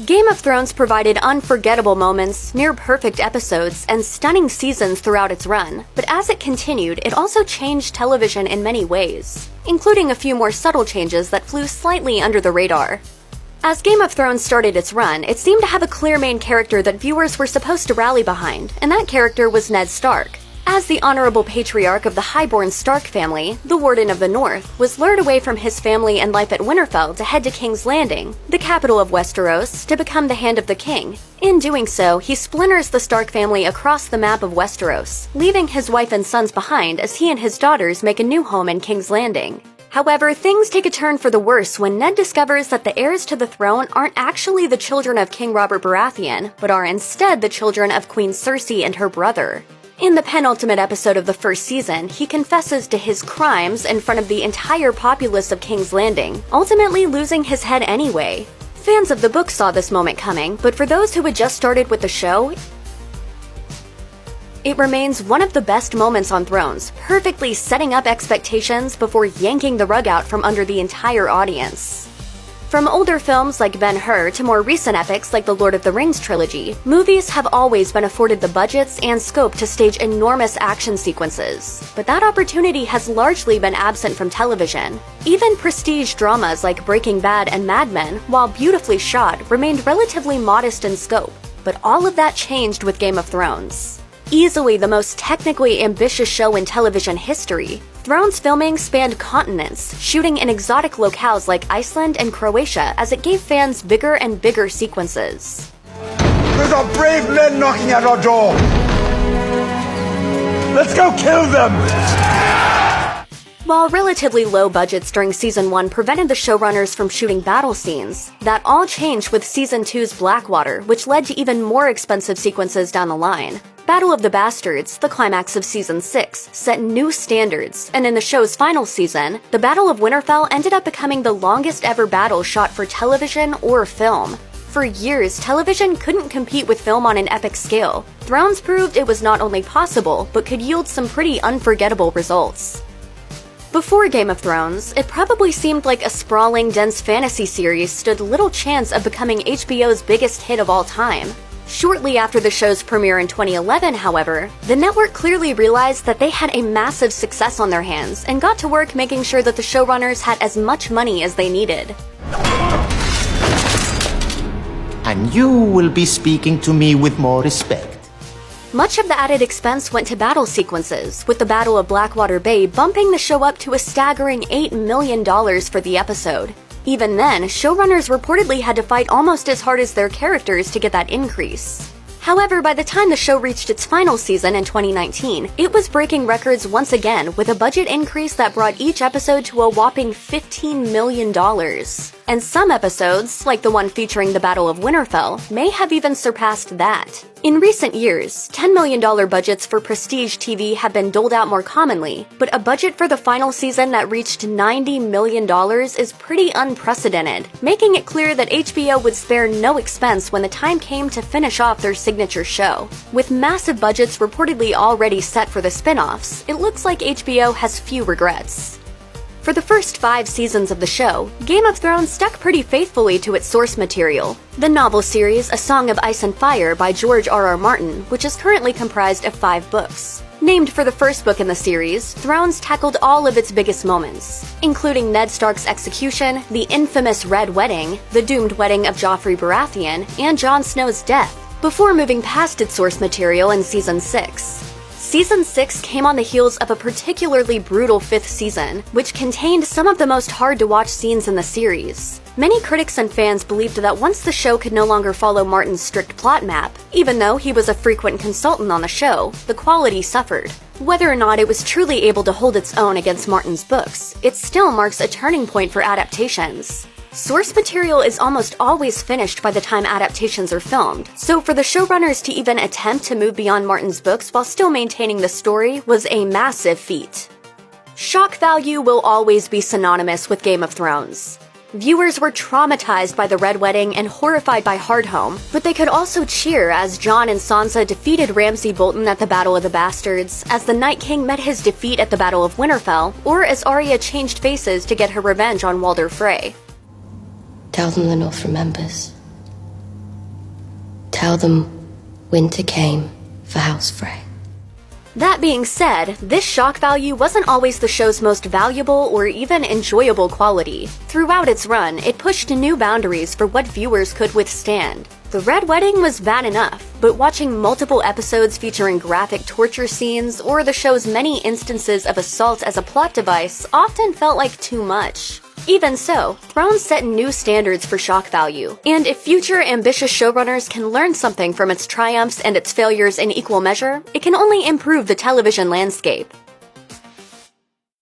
Game of Thrones provided unforgettable moments, near-perfect episodes, and stunning seasons throughout its run, but as it continued, it also changed television in many ways, including a few more subtle changes that flew slightly under the radar. As Game of Thrones started its run, it seemed to have a clear main character that viewers were supposed to rally behind, and that character was Ned Stark. As the honorable patriarch of the highborn Stark family, the Warden of the North was lured away from his family and life at Winterfell to head to King's Landing, the capital of Westeros, to become the Hand of the King. In doing so, he splinters the Stark family across the map of Westeros, leaving his wife and sons behind as he and his daughters make a new home in King's Landing. However, things take a turn for the worse when Ned discovers that the heirs to the throne aren't actually the children of King Robert Baratheon, but are instead the children of Queen Cersei and her brother. In the penultimate episode of the first season, he confesses to his crimes in front of the entire populace of King's Landing, ultimately losing his head anyway. Fans of the book saw this moment coming, but for those who had just started with the show, it remains one of the best moments on Thrones, perfectly setting up expectations before yanking the rug out from under the entire audience. From older films like Ben-Hur to more recent epics like the Lord of the Rings trilogy, movies have always been afforded the budgets and scope to stage enormous action sequences, but that opportunity has largely been absent from television. Even prestige dramas like Breaking Bad and Mad Men, while beautifully shot, remained relatively modest in scope, but all of that changed with Game of Thrones. Easily the most technically ambitious show in television history, Thrones filming spanned continents, shooting in exotic locales like Iceland and Croatia as it gave fans bigger and bigger sequences. Those are brave men knocking at our door! Let's go kill them! While relatively low budgets during Season 1 prevented the showrunners from shooting battle scenes, that all changed with Season 2's Blackwater, which led to even more expensive sequences down the line. Battle of the Bastards, the climax of Season 6, set new standards, and in the show's final season, the Battle of Winterfell ended up becoming the longest ever battle shot for television or film. For years, television couldn't compete with film on an epic scale. Thrones proved it was not only possible, but could yield some pretty unforgettable results. Before Game of Thrones, it probably seemed like a sprawling, dense fantasy series stood little chance of becoming HBO's biggest hit of all time. Shortly after the show's premiere in 2011, however, the network clearly realized that they had a massive success on their hands and got to work making sure that the showrunners had as much money as they needed. And you will be speaking to me with more respect. Much of the added expense went to battle sequences, with the Battle of Blackwater Bay bumping the show up to a staggering $8 million for the episode. Even then, showrunners reportedly had to fight almost as hard as their characters to get that increase. However, by the time the show reached its final season in 2019, it was breaking records once again with a budget increase that brought each episode to a whopping $15 million. And some episodes, like the one featuring the Battle of Winterfell, may have even surpassed that. In recent years, $10 million budgets for prestige TV have been doled out more commonly, but a budget for the final season that reached $90 million is pretty unprecedented, making it clear that HBO would spare no expense when the time came to finish off their signature show. With massive budgets reportedly already set for the spin-offs, it looks like HBO has few regrets. For the first 5 seasons of the show, Game of Thrones stuck pretty faithfully to its source material, the novel series A Song of Ice and Fire by George R.R. Martin, which is currently comprised of 5 books. Named for the first book in the series, Thrones tackled all of its biggest moments, including Ned Stark's execution, the infamous Red Wedding, the doomed wedding of Joffrey Baratheon, and Jon Snow's death, before moving past its source material in Season 6. Season 6 came on the heels of a particularly brutal 5th season, which contained some of the most hard-to-watch scenes in the series. Many critics and fans believed that once the show could no longer follow Martin's strict plot map, even though he was a frequent consultant on the show, the quality suffered. Whether or not it was truly able to hold its own against Martin's books, it still marks a turning point for adaptations. Source material is almost always finished by the time adaptations are filmed, so for the showrunners to even attempt to move beyond Martin's books while still maintaining the story was a massive feat. Shock value will always be synonymous with Game of Thrones. Viewers were traumatized by the Red Wedding and horrified by Hardhome, but they could also cheer as Jon and Sansa defeated Ramsay Bolton at the Battle of the Bastards, as the Night King met his defeat at the Battle of Winterfell, or as Arya changed faces to get her revenge on Walder Frey. Tell them the North remembers. tell them winter came for House Frey. That being said, this shock value wasn't always the show's most valuable or even enjoyable quality. Throughout its run, it pushed new boundaries for what viewers could withstand. The Red Wedding was bad enough, but watching multiple episodes featuring graphic torture scenes or the show's many instances of assault as a plot device often felt like too much. Even so, Thrones set new standards for shock value, and if future ambitious showrunners can learn something from its triumphs and its failures in equal measure, it can only improve the television landscape.